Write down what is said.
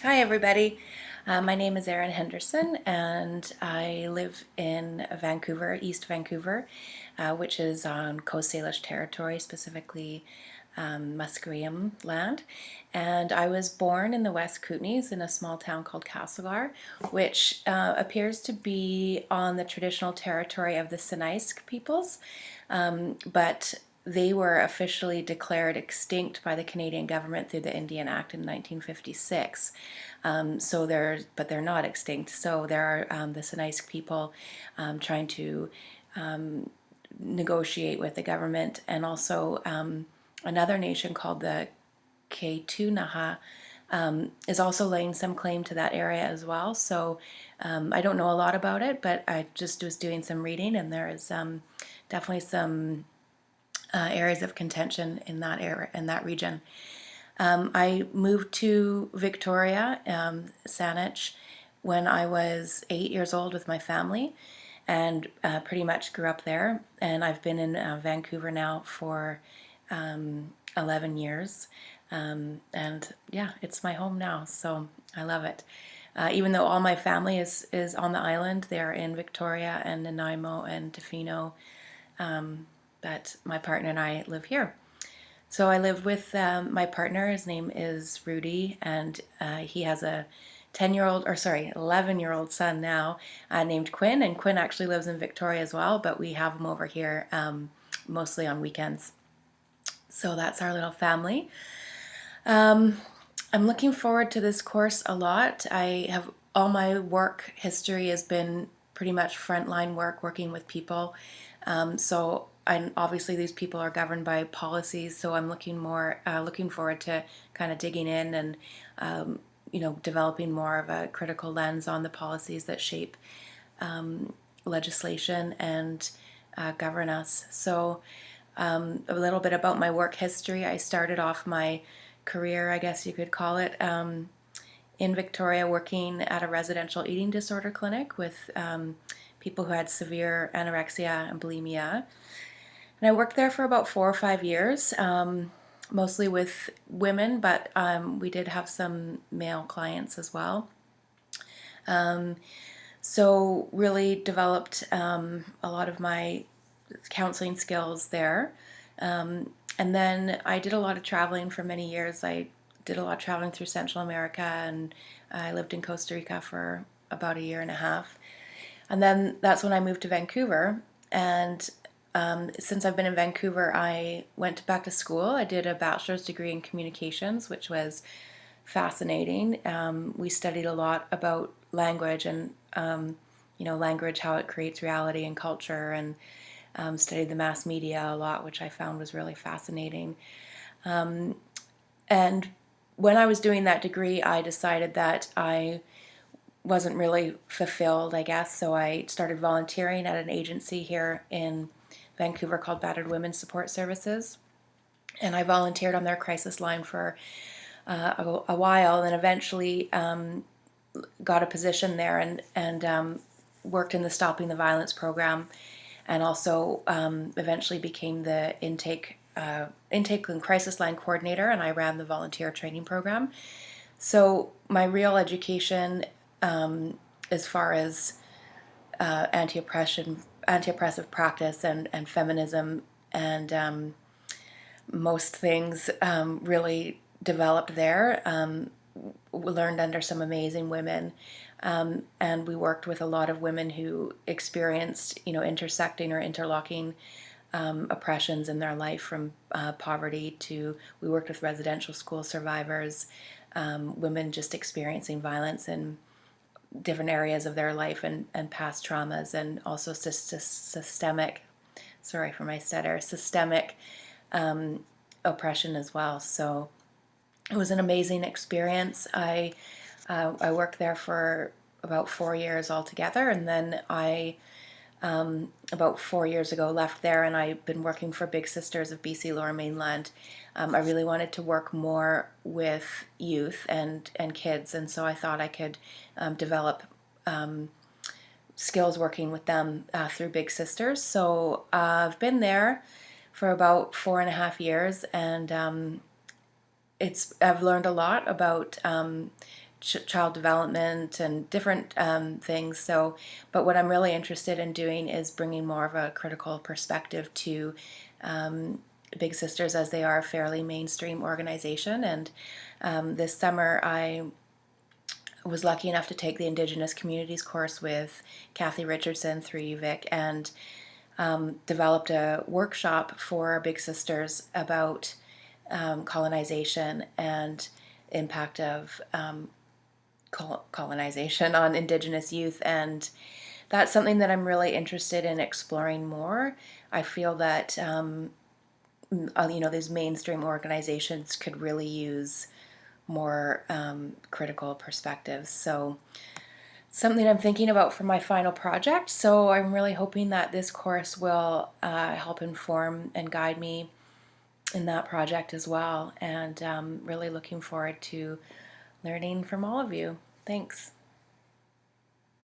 Hi, everybody. My name is Erin Henderson, and I live in Vancouver, East Vancouver, which is on Coast Salish territory, specifically Musqueam land. And I was born in the West Kootenays in a small town called Castlegar, which appears to be on the traditional territory of the Sinaisk peoples, but they were officially declared extinct by the Canadian government through the Indian Act in 1956. But they're not extinct. So there are the Sinaisk people trying to negotiate with the government, and also another nation called the Ketunaha is also laying some claim to that area as well. So I don't know a lot about it, but I just was doing some reading, and there is definitely some areas of contention in that area, in that region. I moved to Victoria, Saanich, when I was 8 years old with my family, and pretty much grew up there. And I've been in Vancouver now for 11 years. And yeah, it's my home now, so I love it. Even though all my family is on the island, they're in Victoria and Nanaimo and Tofino, but my partner and I live here. So I live with my partner. His name is Rudy, and he has a 11-year-old son now named Quinn. And Quinn actually lives in Victoria as well, but we have him over here mostly on weekends. So that's our little family. I'm looking forward to this course a lot. I have all my work history has been pretty much frontline work, working with people. So obviously these people are governed by policies. So I'm looking forward to kind of digging in and developing more of a critical lens on the policies that shape legislation and govern us. So a little bit about my work history. I started off my career, I guess you could call it, in Victoria, working at a residential eating disorder clinic with people who had severe anorexia and bulimia. And I worked there for about 4 or 5 years, mostly with women, but we did have some male clients as well. So really developed a lot of my counseling skills there. And then I did a lot of traveling for many years. I did a lot of traveling through Central America, and I lived in Costa Rica for about a year and a half. And then that's when I moved to Vancouver. And since I've been in Vancouver, I went back to school. I did a bachelor's degree in communications, which was fascinating. We studied a lot about language and language, how it creates reality and culture, and studied the mass media a lot, which I found was really fascinating. And when I was doing that degree, I decided that I wasn't really fulfilled, I guess, so I started volunteering at an agency here in Vancouver called Battered Women's Support Services. And I volunteered on their crisis line for a while, and eventually got a position there and worked in the Stopping the Violence program, and also eventually became the intake and crisis line coordinator, and I ran the volunteer training program. So my real education, as far as anti-oppressive practice and feminism and most things, really developed there. We learned under some amazing women, and we worked with a lot of women who experienced, intersecting or interlocking oppressions in their life, from poverty to, we worked with residential school survivors, women just experiencing violence in different areas of their life and past traumas, and also systemic, sorry for my stutter, systemic oppression as well. So it was an amazing experience. I worked there for about 4 years altogether, and then I about 4 years ago left there, and I've been working for Big Sisters of BC Lower Mainland. I really wanted to work more with youth and kids, and so I thought I could develop skills working with them through Big Sisters. So I've been there for about 4.5 years, and I've learned a lot about child development and different things. So, but what I'm really interested in doing is bringing more of a critical perspective to Big Sisters, as they are a fairly mainstream organization. And this summer, I was lucky enough to take the Indigenous Communities course with Kathy Richardson through UVic, and developed a workshop for Big Sisters about colonization and impact of colonization on Indigenous youth. And that's something that I'm really interested in exploring more. I feel that these mainstream organizations could really use more critical perspectives. So something I'm thinking about for my final project. So I'm really hoping that this course will help inform and guide me in that project as well. And really looking forward to learning from all of you. Thanks.